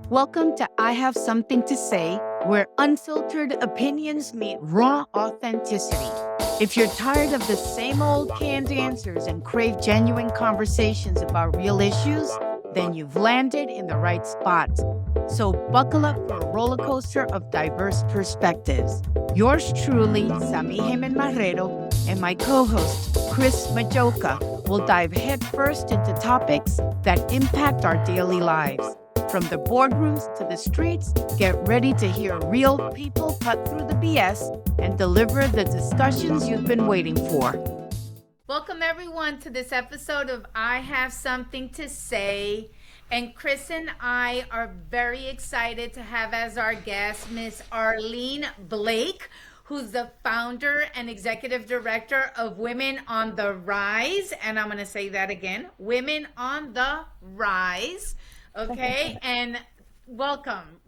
Welcome to I Have Something to Say, where unfiltered opinions meet raw authenticity. If you're tired of the same old canned answers and crave genuine conversations about real issues, then you've landed in the right spot. So buckle up for a roller coaster of diverse perspectives. Yours truly, Samí Haiman-Marrero, and my co-host, Chris Majocha, will dive headfirst into topics that impact our daily lives. From the boardrooms to the streets, get ready to hear real people cut through the BS and deliver the discussions you've been waiting for. Welcome, everyone, to this episode of I Have Something to Say. And Chris and I are very excited to have as our guest Miss Arlene Blake, who's the founder and executive director of Women on the Rise. And I'm going to say that again, Women on the Rise. Okay, and welcome,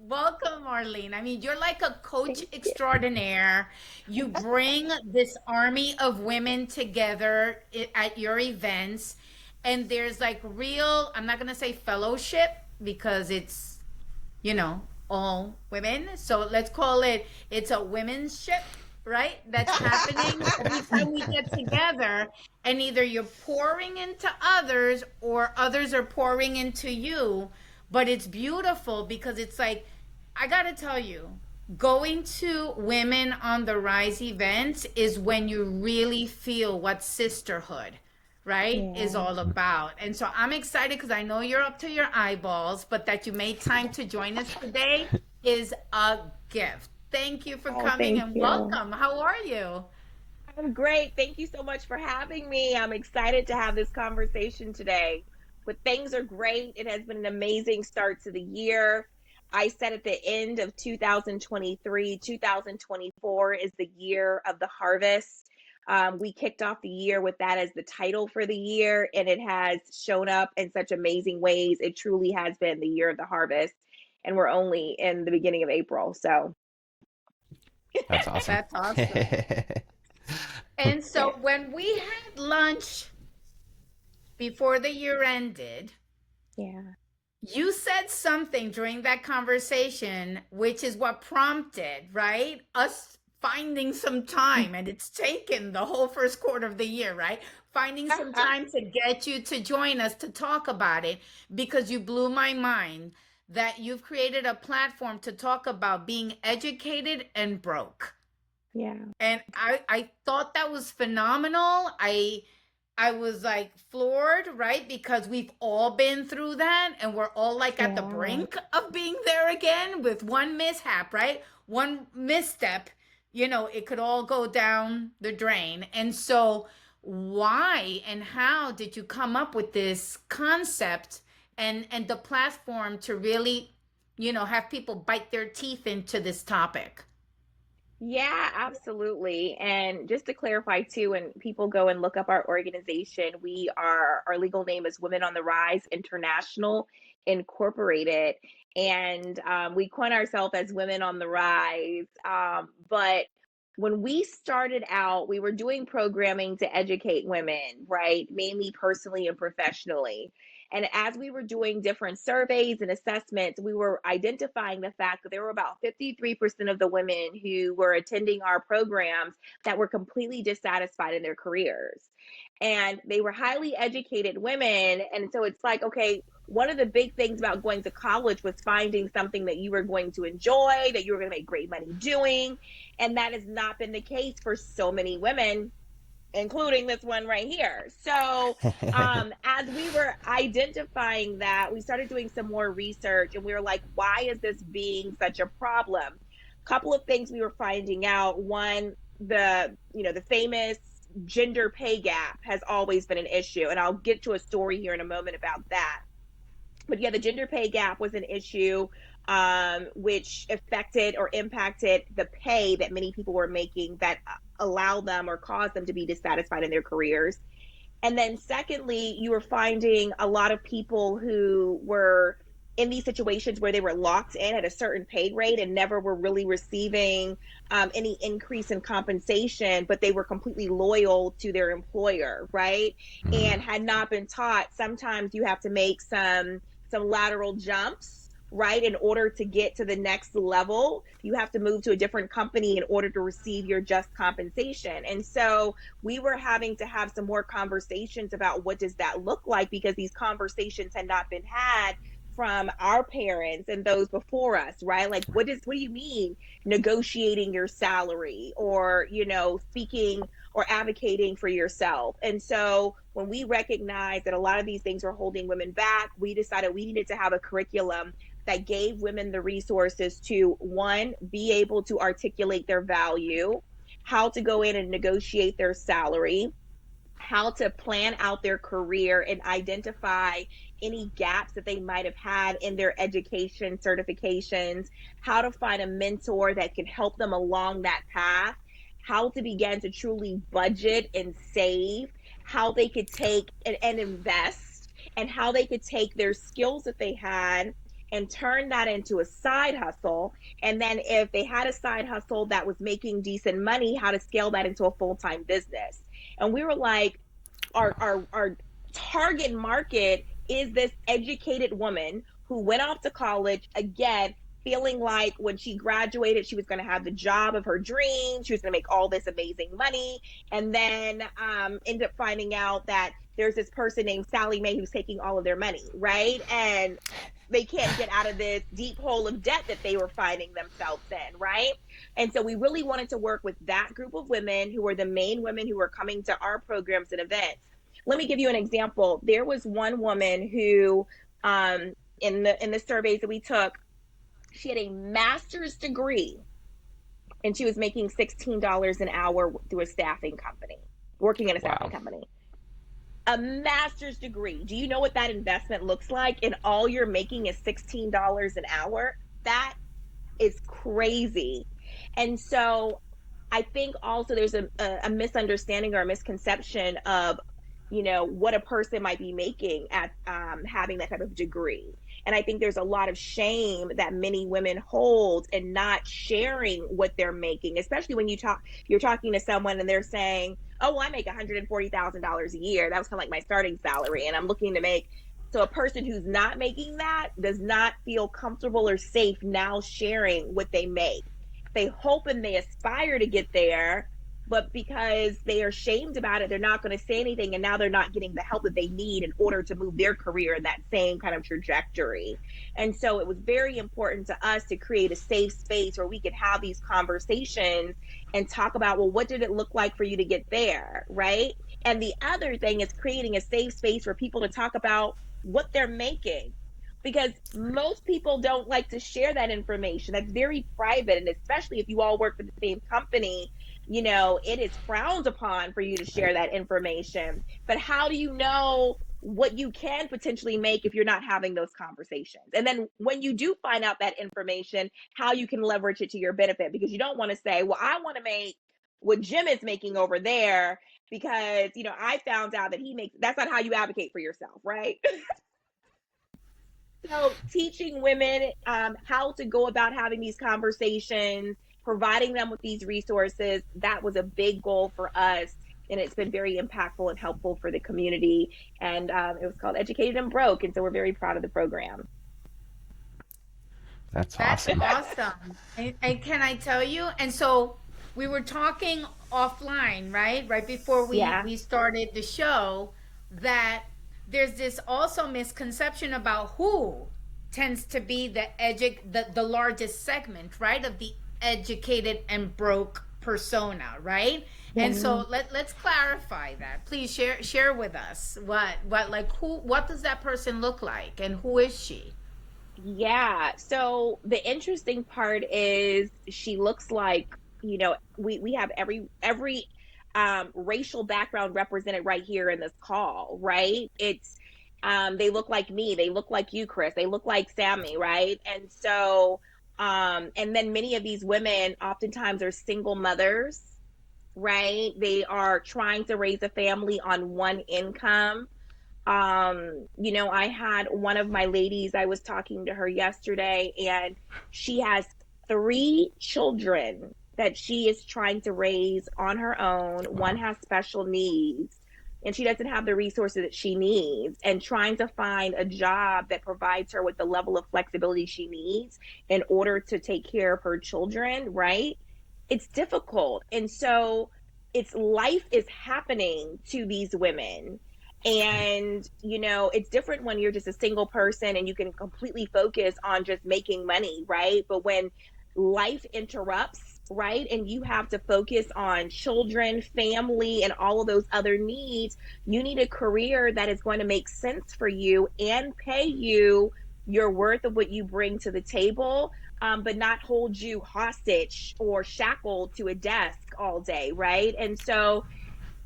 Arlene. I mean, you're like a coach extraordinaire. You bring this army of women together at your events, and there's like real, I'm not going to say fellowship because it's, all women. So let's call it's a women's ship, right? That's happening every time we get together, and either you're pouring into others or others are pouring into you. But it's beautiful because it's like, I gotta tell you, going to Women on the Rise events is when you really feel what sisterhood, right, is all about. And so I'm excited because I know you're up to your eyeballs, but that you made time to join us today is a gift. Thank you for coming and welcome. How are you? I'm great. Thank you so much for having me. I'm excited to have this conversation today. But things are great. It has been an amazing start to the year. I said at the end of 2023, 2024 is the year of the harvest. We kicked off the year with that as the title for the year, and it has shown up in such amazing ways. It truly has been the year of the harvest, and we're only in the beginning of April. So That's awesome. That's awesome. And so when we had lunch before the year ended, you said something during that conversation, which is what prompted, right, us finding some time, and it's taken the whole first quarter of the year, right? Finding some time to get you to join us to talk about it, because you blew my mind that you've created a platform to talk about being educated and broke. And I thought that was phenomenal. I was like floored, right? Because we've all been through that, and we're all like at the brink of being there again with one mishap, right? One misstep, it could all go down the drain. And so why and how did you come up with this concept and the platform to really, have people bite their teeth into this topic? Yeah, absolutely. And just to clarify too, when people go and look up our organization, our legal name is Women on the Rise International Incorporated. And we coin ourselves as Women on the Rise. But when we started out, we were doing programming to educate women, right? Mainly personally and professionally. And as we were doing different surveys and assessments, we were identifying the fact that there were about 53% of the women who were attending our programs that were completely dissatisfied in their careers. And they were highly educated women. And so it's like, okay, one of the big things about going to college was finding something that you were going to enjoy, that you were going to make great money doing. And that has not been the case for so many women, including this one right here. So as we were identifying that, we started doing some more research, and we were like, why is this being such a problem? Couple of things we were finding out. One, the famous gender pay gap has always been an issue, and I'll get to a story here in a moment about that. But yeah, the gender pay gap was an issue, which affected or impacted the pay that many people were making, that allow them or cause them to be dissatisfied in their careers. And then secondly, you were finding a lot of people who were in these situations where they were locked in at a certain pay rate and never were really receiving any increase in compensation, but they were completely loyal to their employer, right? And had not been taught sometimes you have to make some lateral jumps, right? In order to get to the next level, you have to move to a different company in order to receive your just compensation. And so we were having to have some more conversations about what does that look like, because these conversations had not been had from our parents and those before us, right? Like, what do you mean negotiating your salary, or, speaking or advocating for yourself? And so when we recognized that a lot of these things were holding women back, we decided we needed to have a curriculum that gave women the resources to, one, be able to articulate their value, how to go in and negotiate their salary, how to plan out their career and identify any gaps that they might have had in their education certifications, how to find a mentor that can help them along that path, how to begin to truly budget and save, how they could take and invest, and how they could take their skills that they had and turn that into a side hustle. And then if they had a side hustle that was making decent money, how to scale that into a full-time business. And we were like, our target market is this educated woman who went off to college, again, feeling like when she graduated, she was going to have the job of her dreams. She was going to make all this amazing money. And then end up finding out that there's this person named Sally Mae who's taking all of their money, right? And they can't get out of this deep hole of debt that they were finding themselves in, right? And so we really wanted to work with that group of women who were the main women who were coming to our programs and events. Let me give you an example. There was one woman who, in the surveys that we took, she had a master's degree and she was making $16 an hour through a staffing company, working in a staffing company. A master's degree. Do you know what that investment looks like? And all you're making is $16 an hour. That is crazy. And so I think also there's a misunderstanding or a misconception of, what a person might be making at having that type of degree. And I think there's a lot of shame that many women hold in not sharing what they're making, especially when you're talking to someone and they're saying, oh, well, I make $140,000 a year. That was kind of like my starting salary. And I'm looking to make, so a person who's not making that does not feel comfortable or safe now sharing what they make. They hope and they aspire to get there, but because they are shamed about it, they're not going to say anything. And now they're not getting the help that they need in order to move their career in that same kind of trajectory. And so it was very important to us to create a safe space where we could have these conversations and talk about, well, what did it look like for you to get there, right? And the other thing is creating a safe space for people to talk about what they're making, because most people don't like to share that information. That's very private. And especially if you all work for the same company, it is frowned upon for you to share that information. But how do you know what you can potentially make if you're not having those conversations? And then when you do find out that information, how you can leverage it to your benefit, because you don't want to say, well, I want to make what Jim is making over there because, I found out that he makes, that's not how you advocate for yourself, right? So teaching women how to go about having these conversations, providing them with these resources, that was a big goal for us. And it's been very impactful and helpful for the community. And it was called Educated and Broke. And so we're very proud of the program. That's awesome. Awesome. And can I tell you? And so we were talking offline, right? Right before we started the show, that there's this also misconception about who tends to be the largest segment, right, of the educated and broke persona, right? Mm-hmm. And so let's clarify that. Please share with us what does that person look like and who is she? Yeah. So the interesting part is she looks like, we have every racial background represented right here in this call, right? It's they look like me, they look like you, Chris, they look like Sammy, right? And so and then many of these women oftentimes are single mothers, right? They are trying to raise a family on one income. I had one of my ladies, I was talking to her yesterday, and she has 3 children that she is trying to raise on her own. One Wow. has special needs, and she doesn't have the resources that she needs, and trying to find a job that provides her with the level of flexibility she needs in order to take care of her children, right? It's difficult. And so it's life is happening to these women. And it's different when you're just a single person and you can completely focus on just making money, right? But when life interrupts, right, and you have to focus on children, family, and all of those other needs, you need a career that is going to make sense for you and pay you your worth of what you bring to the table, but not hold you hostage or shackled to a desk all day, right? And so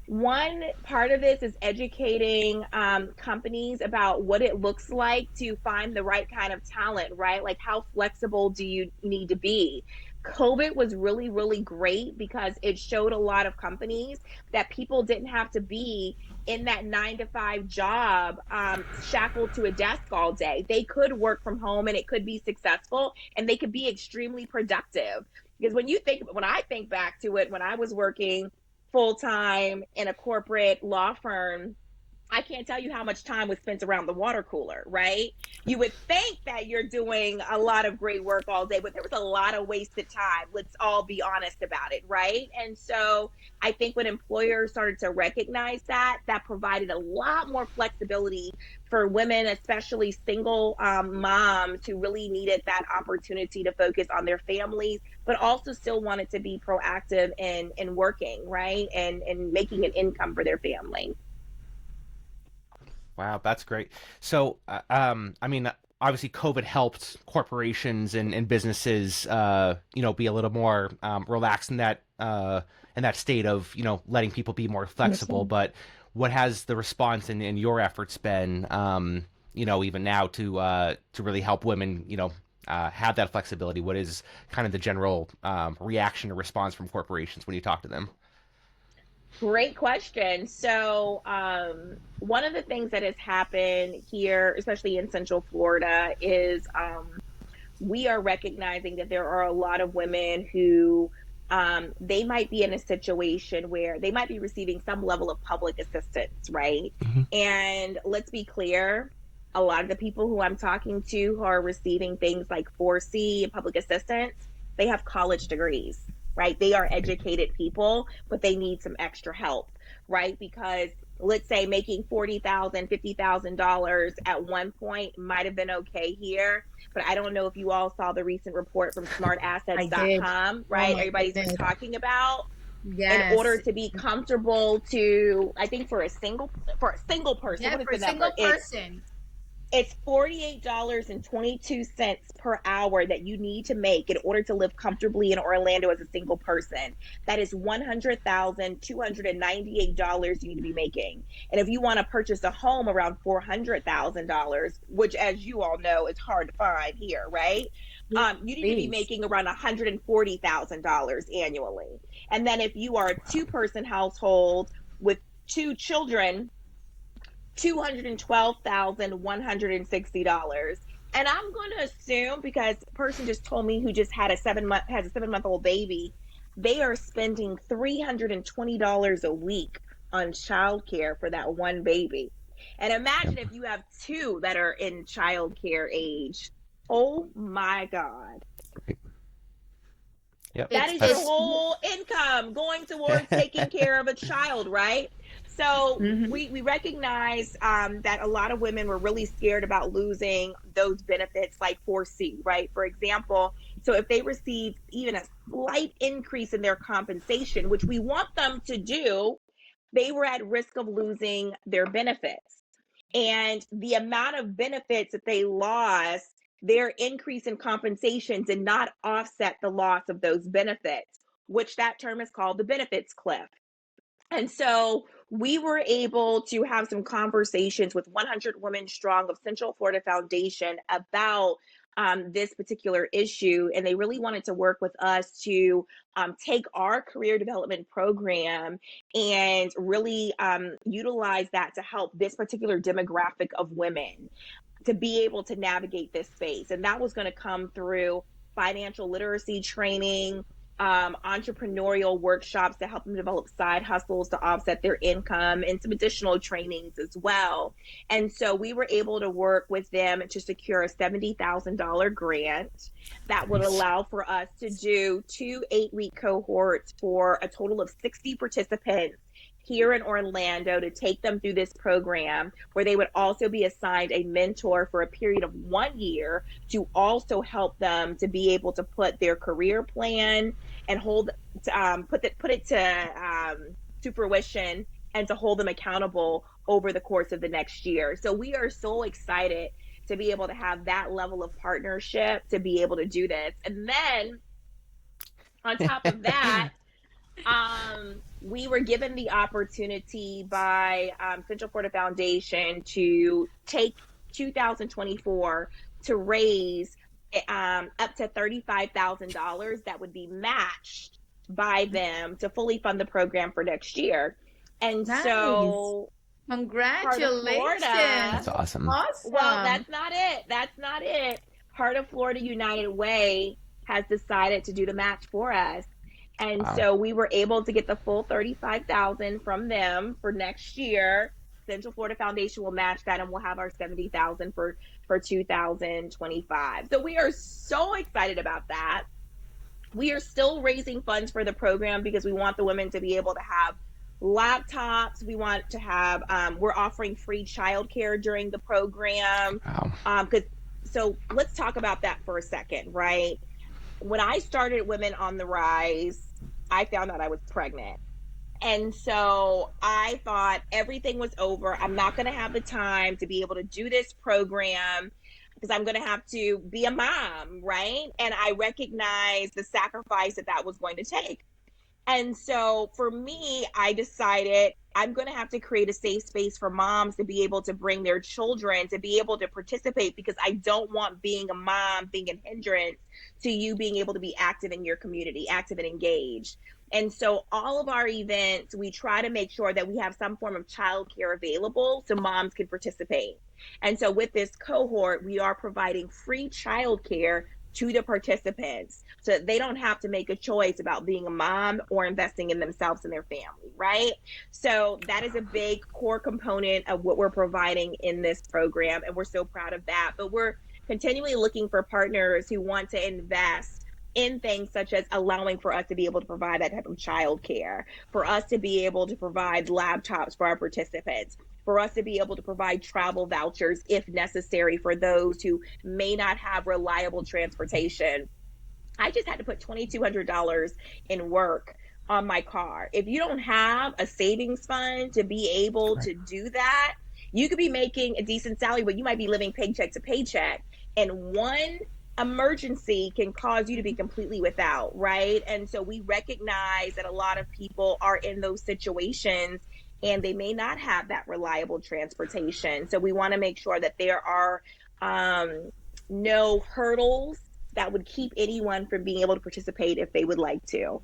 one part of this is educating companies about what it looks like to find the right kind of talent, right? Like, how flexible do you need to be? COVID was really, really great because it showed a lot of companies that people didn't have to be in that 9 to 5 job, shackled to a desk all day. They could work from home and it could be successful and they could be extremely productive. Because when I think back to it, when I was working full time in a corporate law firm, I can't tell you how much time was spent around the water cooler, right? You would think that you're doing a lot of great work all day, but there was a lot of wasted time. Let's all be honest about it, right? And so I think when employers started to recognize that, that provided a lot more flexibility for women, especially single moms who really needed that opportunity to focus on their families, but also still wanted to be proactive in working, right? And making an income for their family. Wow, that's great. So, I mean, obviously, COVID helped corporations and businesses, be a little more relaxed in that state of, letting people be more Yes, flexible. ma'am. But what has the response in your efforts been, even now to really help women, have that flexibility? What is kind of the general reaction or response from corporations when you talk to them? Great question. So, one of the things that has happened here, especially in Central Florida, is we are recognizing that there are a lot of women who they might be in a situation where they might be receiving some level of public assistance, right? Hmm. And let's be clear, a lot of the people who I'm talking to who are receiving things like 4C and public assistance, they have college degrees, right? They are educated people, but they need some extra help, right? Because let's say making $40,000, $50,000 at one point might have been okay here, but I don't know if you all saw the recent report from I did. smartassets.com, Oh right? my Everybody's been goodness. talking about in order Yes. to be comfortable to, I think for a single person, Yeah, what is for a the number? single person. It's $48.22 per hour that you need to make in order to live comfortably in Orlando as a single person. That is $100,298 you need to be making. And if you want to purchase a home around $400,000, which, as you all know, is hard to find here, right? Please. You need to be Please. making around $140,000 annually. And then if you are a two-person household with 2 children, $212,160. And I'm going to assume, because a person just told me who just had a 7 month old baby, they are spending $320 a week on childcare for that one baby. And Yep. imagine if you have two that are in childcare age. Oh my God. Great. Yep. That It's is your That's it's whole income going towards taking care of a child, right? So mhm. we recognize that a lot of women were really scared about losing those benefits like 4C, right? For example, so if they receive even a slight increase in their compensation, which we want them to do, they were at risk of losing their benefits. And the amount of benefits that they lost, their increase in compensation did not offset the loss of those benefits, which that term is called the benefits cliff. And so we were able to have some conversations with 100 Women Strong of Central Florida Foundation about this particular issue, and they really wanted to work with us to take our career development program and really utilize that to help this particular demographic of women to be able to navigate this space. And that was going to come through financial literacy training, entrepreneurial workshops to help them develop side hustles to offset their income, and some additional trainings as well. And so we were able to work with them to secure a $70,000 grant that would allow for us to do 2 8-week cohorts for a total of 60 participants here in Orlando to take them through this program, where they would also be assigned a mentor for a period of 1 year to also help them to be able to put their career plan and put it to fruition, and to hold them accountable over the course of the next year. So we are so excited to be able to have that level of partnership to be able to do this. And then on top of that, we were given the opportunity by Central Florida Foundation to take 2024 to raise up to $35,000 that would be matched by them to fully fund the program for next year. And Nice. so Congratulations. Florida, That's awesome. well, that's not it. Heart of Florida United Way has decided to do the match for us. And Wow. so we were able to get the full $35,000 from them for next year. Central Florida Foundation will match that, and we'll have our $70,000 for 2025. So we are so excited about that. We are still raising funds for the program because we want the women to be able to have laptops. We want to have, we're offering free childcare during the program. Wow. So let's talk about that for a second, right? When I started Women on the Rise, I found out I was pregnant. And so I thought everything was over. I'm not going to have the time to be able to do this program because I'm going to have to be a mom, right? And I recognized the sacrifice that was going to take. And so for me, I decided I'm going to have to create a safe space for moms to be able to bring their children, to be able to participate, because I don't want being a mom being a hindrance to you being able to be active in your community, active and engaged. And so all of our events, we try to make sure that we have some form of childcare available so moms can participate. And so with this cohort, we are providing free childcare to the participants so that they don't have to make a choice about being a mom or investing in themselves and their family, right? So that is a big core component of what we're providing in this program, and we're so proud of that. But we're continually looking for partners who want to invest in things such as allowing for us to be able to provide that type of childcare, for us to be able to provide laptops for our participants, for us to be able to provide travel vouchers if necessary for those who may not have reliable transportation. I just had to put $2,200 in work on my car. If you don't have a savings fund to be able to do that, you could be making a decent salary, but you might be living paycheck to paycheck. And one emergency can cause you to be completely without, right? And so we recognize that a lot of people are in those situations and they may not have that reliable transportation. So we want to make sure that there are no hurdles that would keep anyone from being able to participate if they would like to.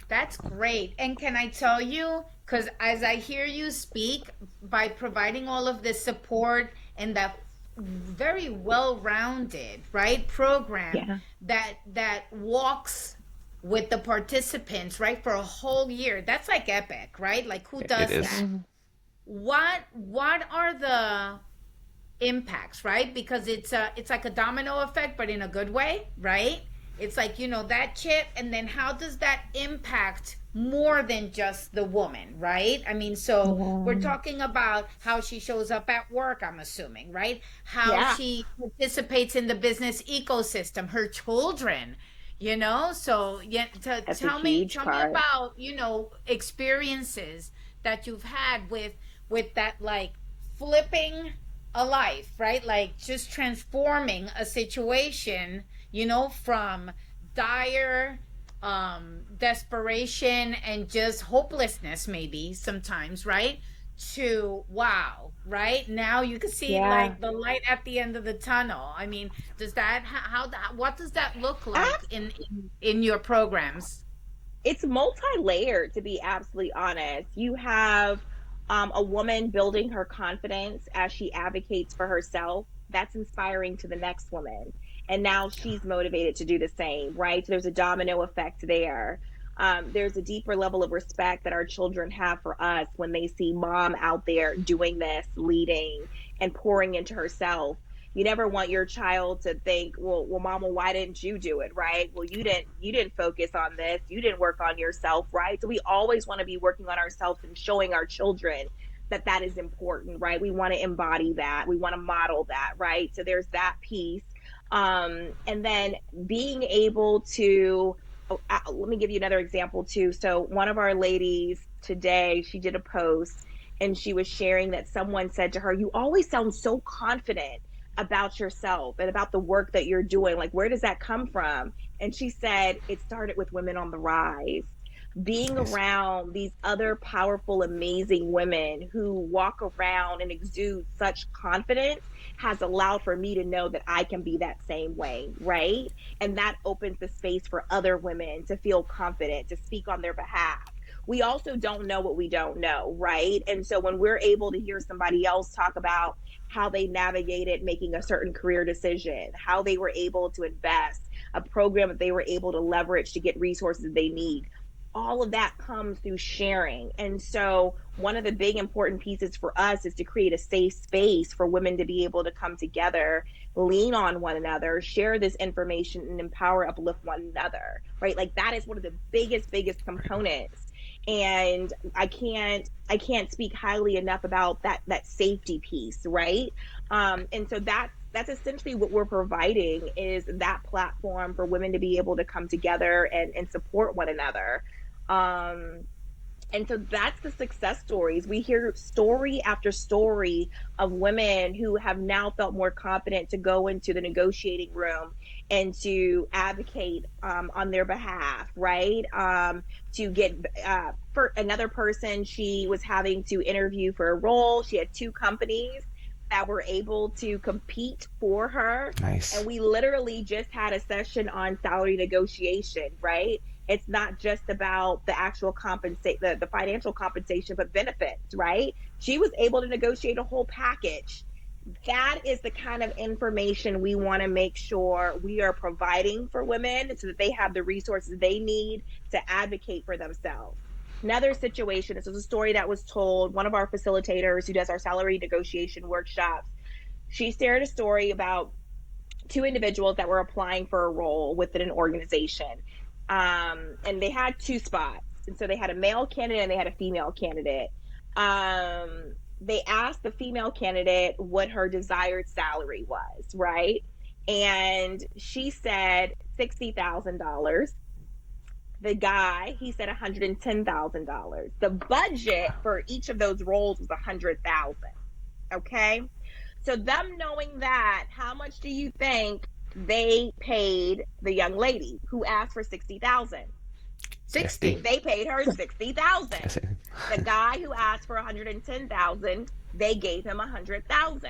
That's great. And can I tell you, because as I hear you speak, by providing all of this support and that very well-rounded, right, program that walks with the participants, right, for a whole year, that's like epic, right? Like, who does that? What are the impacts, right? Because it's like a domino effect, but in a good way, right? It's like, you know, that chip, and then how does that impact more than just the woman, right? I mean, so we're talking about how she shows up at work, I'm assuming, right? How she participates in the business ecosystem, her children, you know? So tell me about, you know, experiences that you've had with that, like flipping a life, right? Like just transforming a situation, you know, from dire desperation and just hopelessness maybe sometimes, right, to wow, right? Now you can see Yeah. like the light at the end of the tunnel. I mean, does that how that what does that look like in your programs? It's multi-layered, to be absolutely honest. You have a woman building her confidence as she advocates for herself. That's inspiring to the next woman, and now she's motivated to do the same, right? So there's a domino effect there. There's a deeper level of respect that our children have for us when they see mom out there doing this, leading and pouring into herself. You never want your child to think, well, mama, why didn't you do it? Right. Well, you didn't focus on this. You didn't work on yourself. Right. So we always want to be working on ourselves and showing our children that that is important. Right. We want to embody that. We want to model that. Right. So there's that piece. And then being able to, let me give you another example too. So one of our ladies today, she did a post and she was sharing that someone said to her, you always sound so confident about yourself and about the work that you're doing. Like, where does that come from? And she said, it started with Women on the Rise. Being Nice. around these other powerful, amazing women who walk around and exude such confidence has allowed for me to know that I can be that same way, right? And that opens the space for other women to feel confident, to speak on their behalf. We also don't know what we don't know, right? And so when we're able to hear somebody else talk about how they navigated making a certain career decision, how they were able to invest, a program that they were able to leverage to get resources they need, all of that comes through sharing. And so one of the big important pieces for us is to create a safe space for women to be able to come together, lean on one another, share this information, and empower, uplift one another, right? Like that is one of the biggest components. And I can't speak highly enough about that safety piece, right? And so that's essentially what we're providing, is that platform for women to be able to come together and support one another. um and so that's the success stories. We hear story after story of women who have now felt more confident to go into the negotiating room and to advocate on their behalf, right? To get for another person, she was having to interview for a role. She had two companies that were able to compete for her. And Nice. we literally just had a session on salary negotiation, right? It's not just about the actual compensate the financial compensation, but benefits, right? She was able to negotiate a whole package. That is the kind of information we want to make sure we are providing for women so that they have the resources they need to advocate for themselves. Another situation, this was a story that was told, one of our facilitators who does our salary negotiation workshops, she shared a story about two individuals that were applying for a role within an organization. And they had two spots. And so they had a male candidate and they had a female candidate. They asked the female candidate what her desired salary was, right? And she said $60,000. The guy, he said $110,000. The budget for each of those roles was $100,000. Okay. So them knowing that, how much do you think they paid the young lady who asked for 60,000? 50. 60. They paid her 60,000. Yes. The guy who asked for 110,000, they gave him 100,000,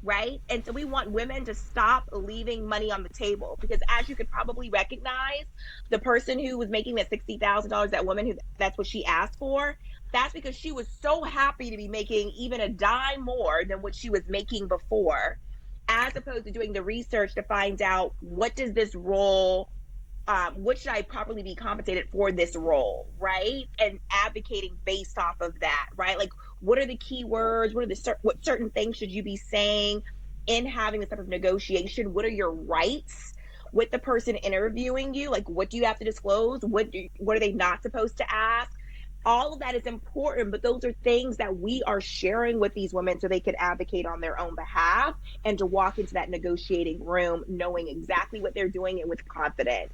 right? And so we want women to stop leaving money on the table, because as you could probably recognize, the person who was making that $60,000, that woman who that's what she asked for, that's because she was so happy to be making even a dime more than what she was making before, as opposed to doing the research to find out what does this role, what should I properly be compensated for this role, right? And advocating based off of that, right? Like, what are the key words? What certain things should you be saying in having this type of negotiation? What are your rights with the person interviewing you? Like, what do you have to disclose? What are they not supposed to ask? All of that is important, but those are things that we are sharing with these women so they could advocate on their own behalf and to walk into that negotiating room knowing exactly what they're doing and with confidence.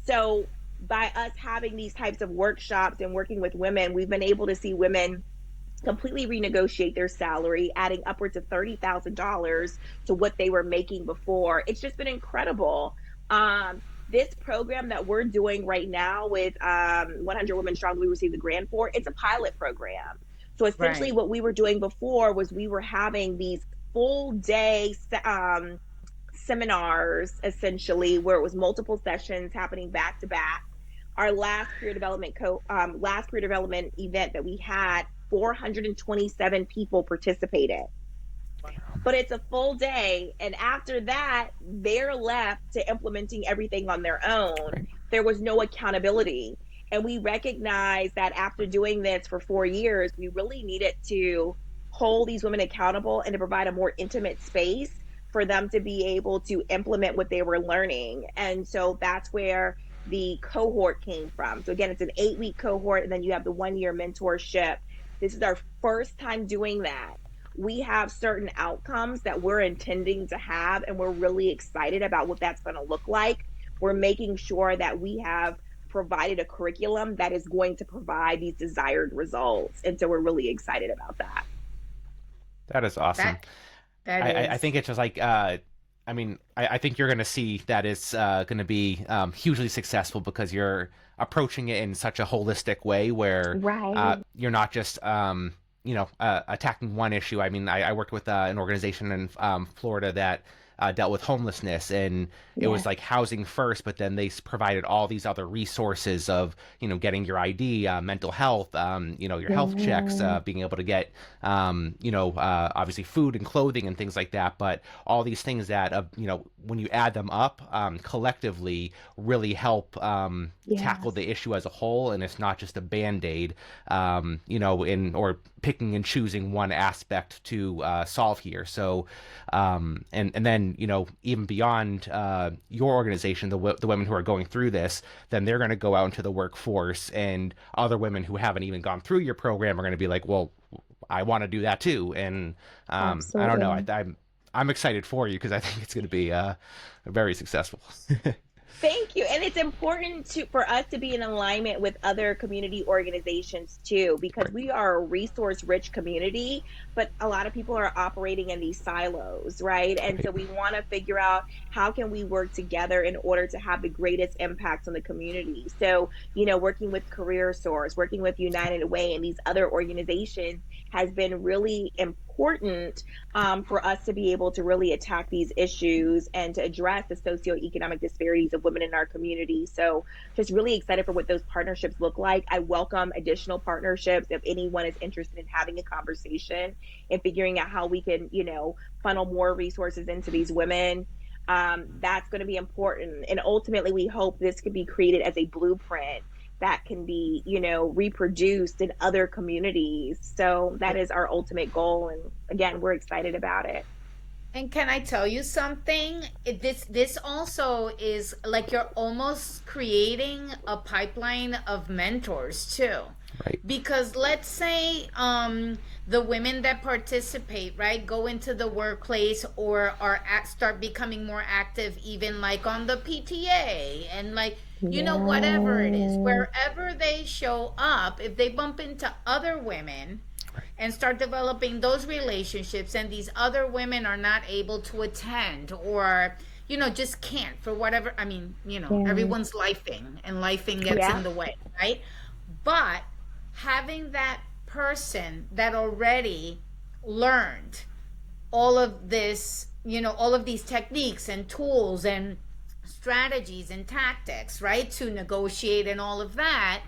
So by us having these types of workshops and working with women, we've been able to see women completely renegotiate their salary, adding upwards of $30,000 to what they were making before. It's just been incredible. This program that we're doing right now with 100 Women Strong, we received the grant for, it's a pilot program. So essentially Right. what we were doing before was we were having these full day seminars, essentially, where it was multiple sessions happening back to back. Our last career development event that we had, 427 people participated, but it's a full day. And after that, they're left to implementing everything on their own. Right. There was no accountability. And we recognized that after doing this for 4 years, we really needed to hold these women accountable and to provide a more intimate space for them to be able to implement what they were learning. And so that's where the cohort came from. So again, it's an 8-week cohort, and then you have the 1-year mentorship. This is our first time doing that. We have certain outcomes that we're intending to have, and we're really excited about what that's going to look like. We're making sure that we have provided a curriculum that is going to provide these desired results. And so we're really excited about that. That is awesome. That I is. think it's just like I mean, I think you're going to see that it's going to be hugely successful because you're approaching it in such a holistic way where Right. you're not just attacking one issue. I mean, I worked with an organization in Florida that dealt with homelessness, and it was Yes. like housing first, but then they provided all these other resources of getting your ID, mental health, your health checks, Yeah. being able to get obviously food and clothing and things like that. But all these things that when you add them up collectively, really help tackle Yes. the issue as a whole, and it's not just a band-aid, in or picking and choosing one aspect to solve here. So, and then even beyond your organization, the women who are going through this, then they're going to go out into the workforce, and other women who haven't even gone through your program are going to be like, well, I want to do that too. And I don't know, Absolutely. I'm excited for you because I think it's going to be very successful. Thank you. And it's important for us to be in alignment with other community organizations too, because Right. we are a resource rich community, but a lot of people are operating in these silos, right? And Right. so we want to figure out how can we work together in order to have the greatest impact on the community. So, working with Career Source, working with United Way and these other organizations has been really important for us to be able to really attack these issues and to address the socioeconomic disparities of women in our community. So just really excited for what those partnerships look like. I welcome additional partnerships if anyone is interested in having a conversation and figuring out how we can, funnel more resources into these women. That's going to be important. And ultimately, we hope this could be created as a blueprint that can be, reproduced in other communities. So that is our ultimate goal. And again, we're excited about it. And can I tell you something? This also is like you're almost creating a pipeline of mentors too. Right. Because let's say the women that participate, right, go into the workplace or start becoming more active, even like on the PTA and like whatever it is, Yeah. wherever they show up, if they bump into other women and start developing those relationships and these other women are not able to attend or just can't for whatever, I mean, Yeah. everyone's lifing and lifing gets Yeah. in the way, right? But having that person that already learned all of this, all of these techniques and tools and strategies and tactics, right, to negotiate and all of that,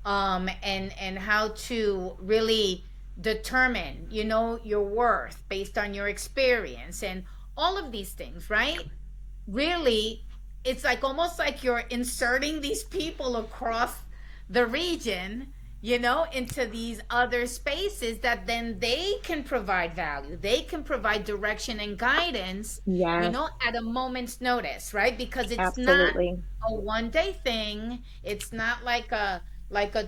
and how to really determine, your worth based on your experience and all of these things, right? Really, it's like almost like you're inserting these people across the region, into these other spaces that then they can provide value. They can provide direction and guidance, Yes. at a moment's notice, right? Because it's not Absolutely. a 1 day thing. It's not like a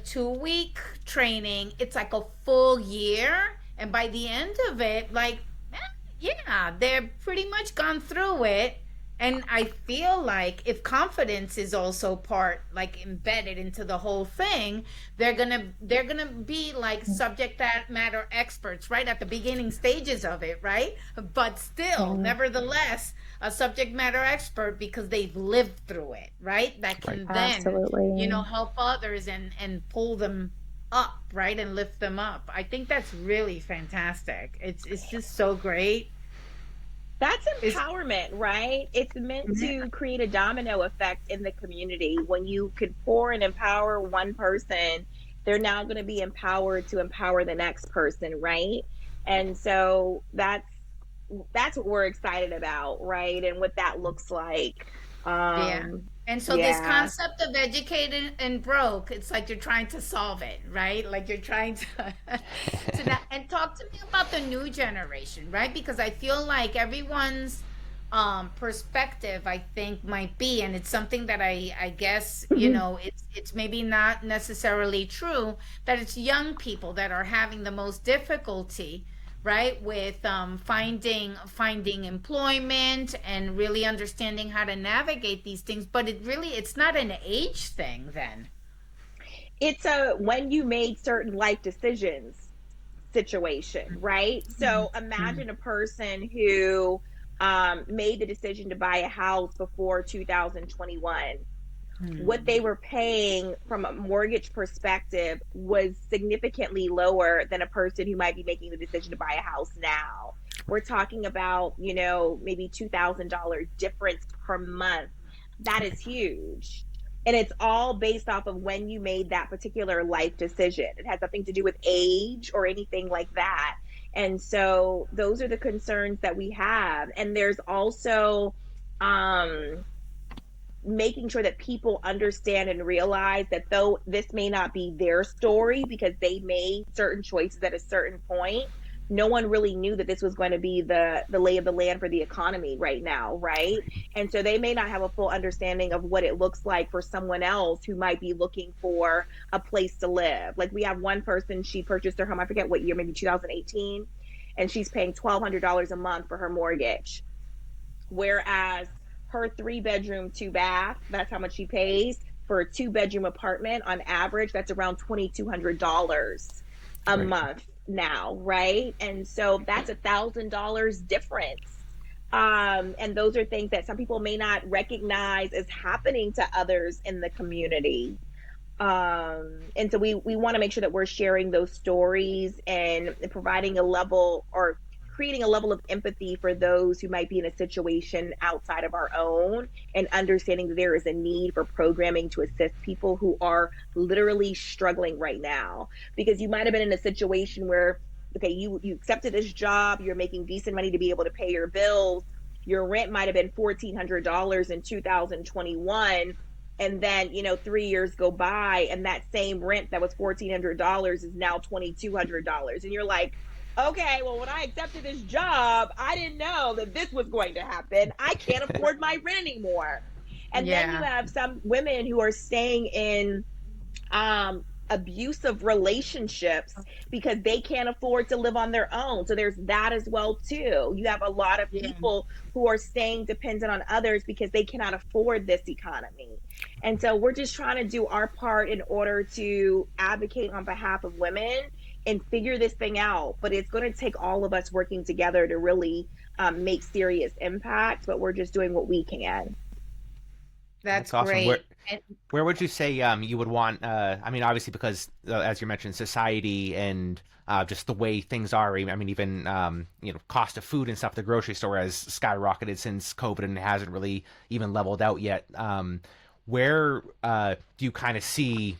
2 week training. It's like a full year. And by the end of it, like, yeah, they're pretty much gone through it. And I feel like if confidence is also part, like embedded into the whole thing, they're gonna be like subject matter experts right at the beginning stages of it, right? But still, Yeah. nevertheless, a subject matter expert because they've lived through it, right? That Right. can then, Absolutely. help others and pull them up, right, and lift them up. I think that's really fantastic. It's just so great. That's It's empowerment, right? It's meant yeah, to create a domino effect in the community. When you could pour and empower one person, they're now going to be empowered to empower the next person, right? And so that's what we're excited about, right? And what that looks like. yeah. Um, And so this yeah. concept of educated and broke, it's like you're trying to solve it, right? Like you're trying to to that. And talk to me about the new generation, right? Because I feel like everyone's perspective, I think, might be, and it's something that I guess, it's maybe not necessarily true, that it's young people that are having the most difficulty, right, with finding employment and really understanding how to navigate these things. But it's not an age thing then. It's a when you made certain life decisions situation, right? So Mhm. imagine a person who made the decision to buy a house before 2021. What they Mhm. were paying from a mortgage perspective was significantly lower than a person who might be making the decision to buy a house now. We're talking about, maybe $2,000 difference per month. That is huge. And it's all based off of when you made that particular life decision. It has nothing to do with age or anything like that. And so those are the concerns that we have. And there's also um making sure that people understand and realize that though this may not be their story because they made certain choices at a certain point, no one really knew that this was going to be the lay of the land for the economy right now, right? And so they may not have a full understanding of what it looks like for someone else who might be looking for a place to live. Like we have one person, she purchased her home, I forget what year, maybe 2018, and she's paying $1,200 a month for her mortgage, whereas her 3 bedroom, 2 bath, that's how much she pays for a 2 bedroom apartment on average. That's around $2,200 a Right. month now, right? And so that's $1,000 difference. And those are things that some people may not recognize as happening to others in the community. And so we want to make sure that we're sharing those stories and providing a level or creating a level of empathy for those who might be in a situation outside of our own, and understanding that there is a need for programming to assist people who are literally struggling right now, because you might have been in a situation where, okay, you accepted this job, you're making decent money to be able to pay your bills, your rent might have been $1,400 in 2021, and then 3 years go by and that same rent that was $1,400 is now $2,200, and you're like, okay, well, when I accepted this job, I didn't know that this was going to happen. I can't afford my rent anymore. And then you Yeah. have some women who are staying in abusive relationships because they can't afford to live on their own. So there's that as well too. You have a lot of Yeah. people who are staying dependent on others because they cannot afford this economy. And so we're just trying to do our part in order to advocate on behalf of women and figure this thing out. But it's going to take all of us working together to really make serious impact. But we're just doing what we can. That's That's awesome. Where great. And where would you say you would want? I mean, obviously because as you mentioned, society and just the way things are. I mean, even cost of food and stuff. The grocery store has skyrocketed since COVID and hasn't really even leveled out yet. Where do you kind of see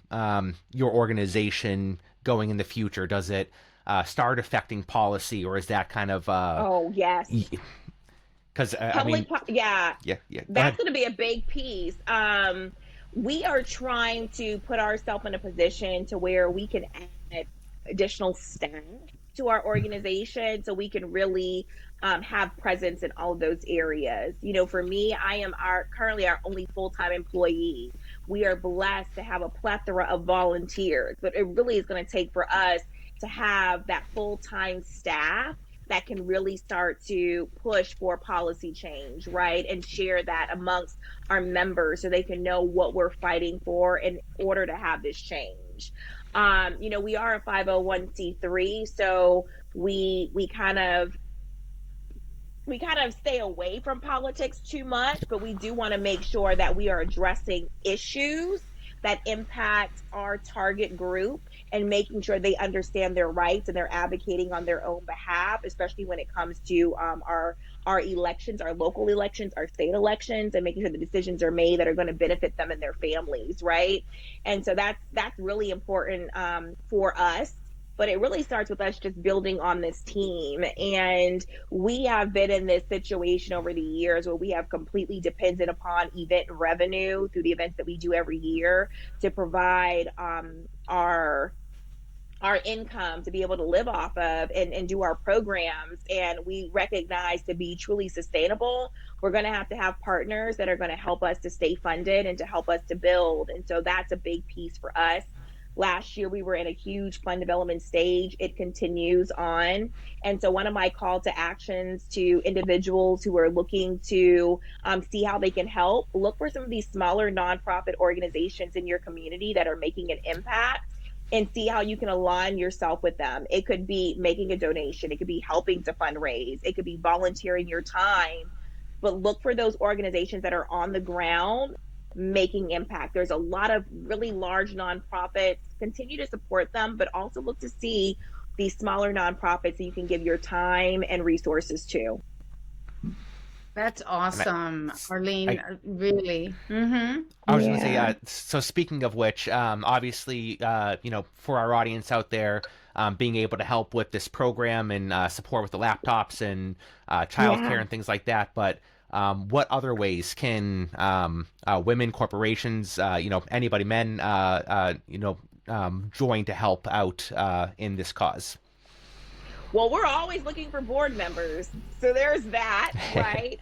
your organization going in the future? Does it start affecting policy, or is that kind of Oh, yes. because I mean, Yeah, yeah, yeah. Go that's ahead. going to be a big piece. We are trying to put ourselves in a position to where we can add additional staff to our organization so we can really have presence in all of those areas. For me, I am currently our only full-time employee. We are blessed to have a plethora of volunteers, but it really is going to take for us to have that full-time staff that can really start to push for policy change, right? And share that amongst our members so they can know what we're fighting for in order to have this change. We are a 501(c)(3), so we kind of stay away from politics too much, but we do want to make sure that we are addressing issues that impact our target group and making sure they understand their rights and they're advocating on their own behalf, especially when it comes to our elections, our local elections, our state elections, and making sure the decisions are made that are going to benefit them and their families, right? And so that's really important for us. But it really starts with us just building on this team. And we have been in this situation over the years where we have completely depended upon event revenue through the events that we do every year to provide our income to be able to live off of and do our programs. And we recognize to be truly sustainable, we're going to have partners that are going to help us to stay funded and to help us to build. And so that's a big piece for us. Last year, we were in a huge fund development stage. It continues on. And so one of my call to actions to individuals who are looking to see how they can help, look for some of these smaller nonprofit organizations in your community that are making an impact and see how you can align yourself with them. It could be making a donation. It could be helping to fundraise. It could be volunteering your time. But look for those organizations that are on the ground making impact. There's a lot of really large nonprofits. Continue to support them, but also look to see these smaller nonprofits that you can give your time and resources to. That's awesome, Arlene. Really. I was going to say, so speaking of which, obviously, for our audience out there, being able to help with this program and support with the laptops and childcare and things like that. But what other ways can women, corporations, anybody, men, join to help out in this cause? Well, we're always looking for board members. So there's that, right?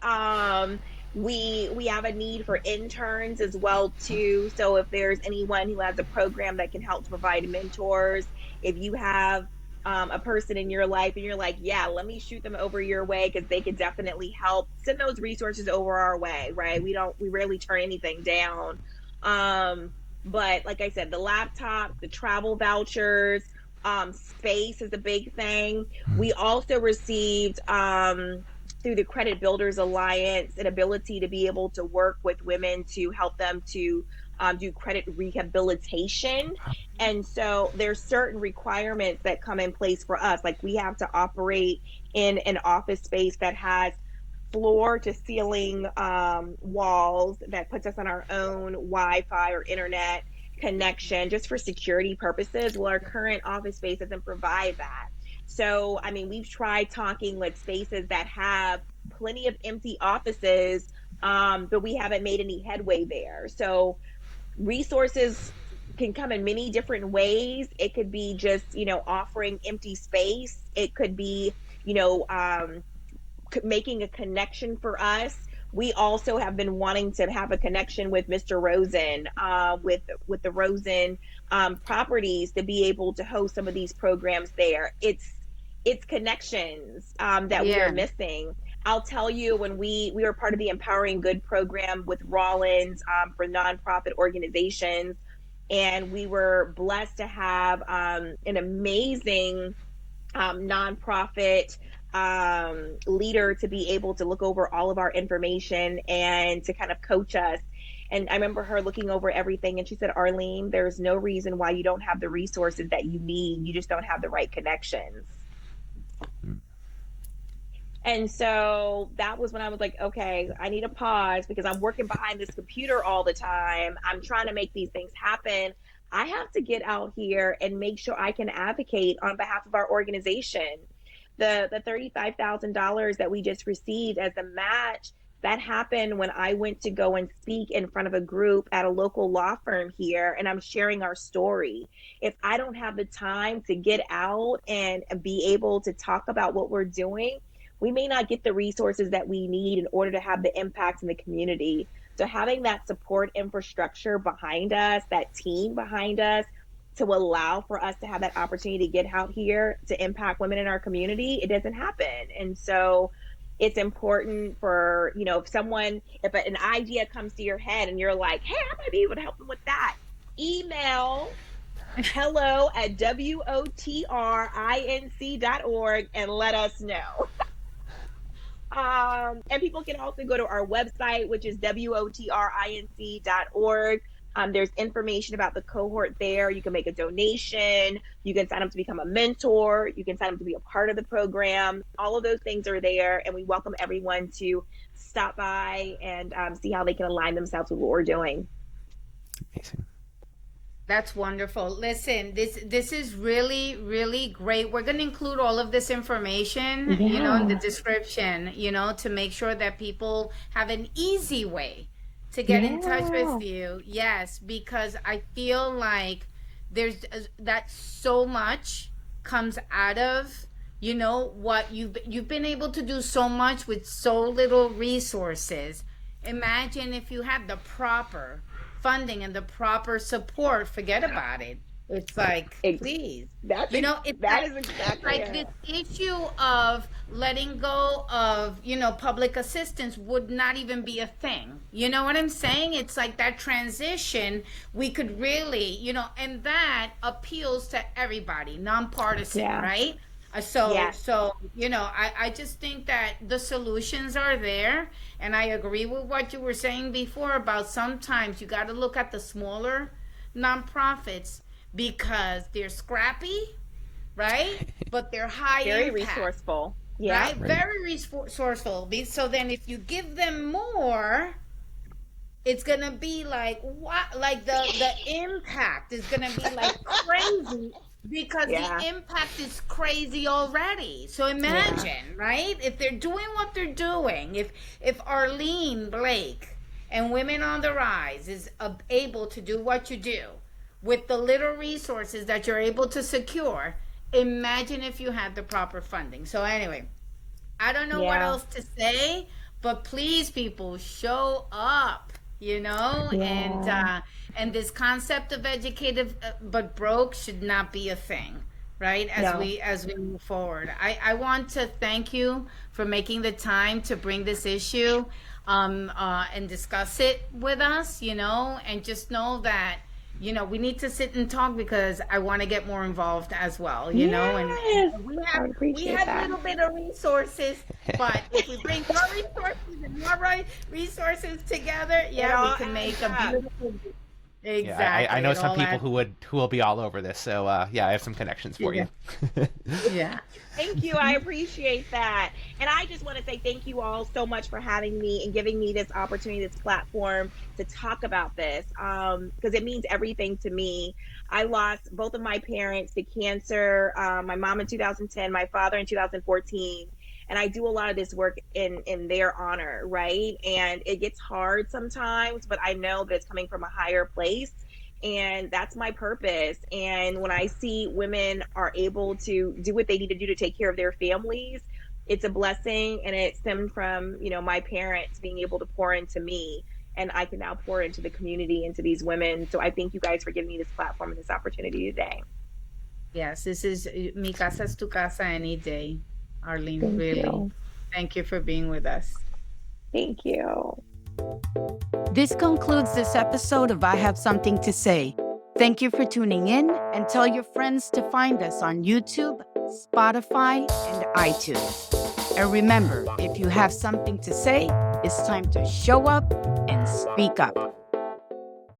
We have a need for interns as well too. So if there's anyone who has a program that can help to provide mentors, if you have a person in your life and you're like, yeah, let me shoot them over your way because they could definitely help, send those resources over our way, right? We rarely turn anything down. But like I said, the laptop, the travel vouchers, space is a big thing. We also received through the Credit Builders Alliance an ability to be able to work with women to help them to do credit rehabilitation. And so there's certain requirements that come in place for us. Like we have to operate in an office space that has floor to ceiling walls that puts us on our own Wi-Fi or internet connection just for security purposes. Well, our current office space doesn't provide that. So, I mean, we've tried talking with spaces that have plenty of empty offices, but we haven't made any headway there. So resources can come in many different ways. It could be just, offering empty space. It could be, making a connection for us. We also have been wanting to have a connection with Mr. Rosen, with the Rosen properties to be able to host some of these programs there. It's connections that we are missing. I'll tell you, when we were part of the Empowering Good program with Rollins for nonprofit organizations, and we were blessed to have an amazing nonprofit leader to be able to look over all of our information and to kind of coach us. And I remember her looking over everything and she said, Arlene, there's no reason why you don't have the resources that you need. You just don't have the right connections. And so that was when I was like, okay, I need a pause because I'm working behind this computer all the time. I'm trying to make these things happen. I have to get out here and make sure I can advocate on behalf of our organization. The $35,000 that we just received as a match, that happened when I went to go and speak in front of a group at a local law firm here, and I'm sharing our story. If I don't have the time to get out and be able to talk about what we're doing, we may not get the resources that we need in order to have the impact in the community. So having that support infrastructure behind us, that team behind us, to allow for us to have that opportunity to get out here to impact women in our community, it doesn't happen. And so it's important for, if an idea comes to your head and you're like, hey, I might be able to help them with that, email hello@wotrinc.org and let us know. And people can also go to our website, which is wotrinc.org. There's information about the cohort there. You can make a donation. You can sign up to become a mentor. You can sign up to be a part of the program. All of those things are there. And we welcome everyone to stop by and see how they can align themselves with what we're doing. Amazing. That's wonderful. Listen, this is really, really great. We're going to include all of this information, in the description, to make sure that people have an easy way to get in touch with you. Yes, because I feel like there's that so much comes out of, what you've been able to do so much with so little resources. Imagine if you had the proper funding and the proper support, forget about it. It's like, please. That is exactly like this issue of letting go of, public assistance would not even be a thing. You know what I'm saying? It's like that transition, we could really, and that appeals to everybody, nonpartisan, right? So, I just think that the solutions are there. And I agree with what you were saying before about sometimes you got to look at the smaller nonprofits because they're scrappy, right? But they're high very impact, resourceful. Right? Very resourceful. So then if you give them more, it's going to be like, what? Like the impact is going to be like crazy. Because the impact is crazy already. So imagine, right? If they're doing what they're doing, if Arlene Blake and Women on the Rise is able to do what you do with the little resources that you're able to secure, imagine if you had the proper funding. So anyway, I don't know what else to say, but please, people, show up. And this concept of educated but broke should not be a thing, right? As we move forward. I want to thank you for making the time to bring this issue and discuss it with us, and just know that we need to sit and talk because I want to get more involved as well, and we have a little bit of resources, but if we bring more resources and more resources together, we can make a beautiful. Exactly. Yeah, I know some people who will be all over this. So I have some connections for you. Thank you. I appreciate that. And I just want to say thank you all so much for having me and giving me this opportunity, this platform to talk about this, because it means everything to me. I lost both of my parents to cancer, my mom in 2010, my father in 2014. And I do a lot of this work in their honor, right? And it gets hard sometimes, but I know that it's coming from a higher place. And that's my purpose. And when I see women are able to do what they need to do to take care of their families, it's a blessing. And it stemmed from, my parents being able to pour into me. And I can now pour into the community, into these women. So I thank you guys for giving me this platform and this opportunity today. Yes, this is Mi Casa es Tu Casa any day. Arlene, thank you for being with us. Thank you. This concludes this episode of I Have Something to Say. Thank you for tuning in, and tell your friends to find us on YouTube, Spotify, and iTunes. And remember, if you have something to say, it's time to show up and speak up.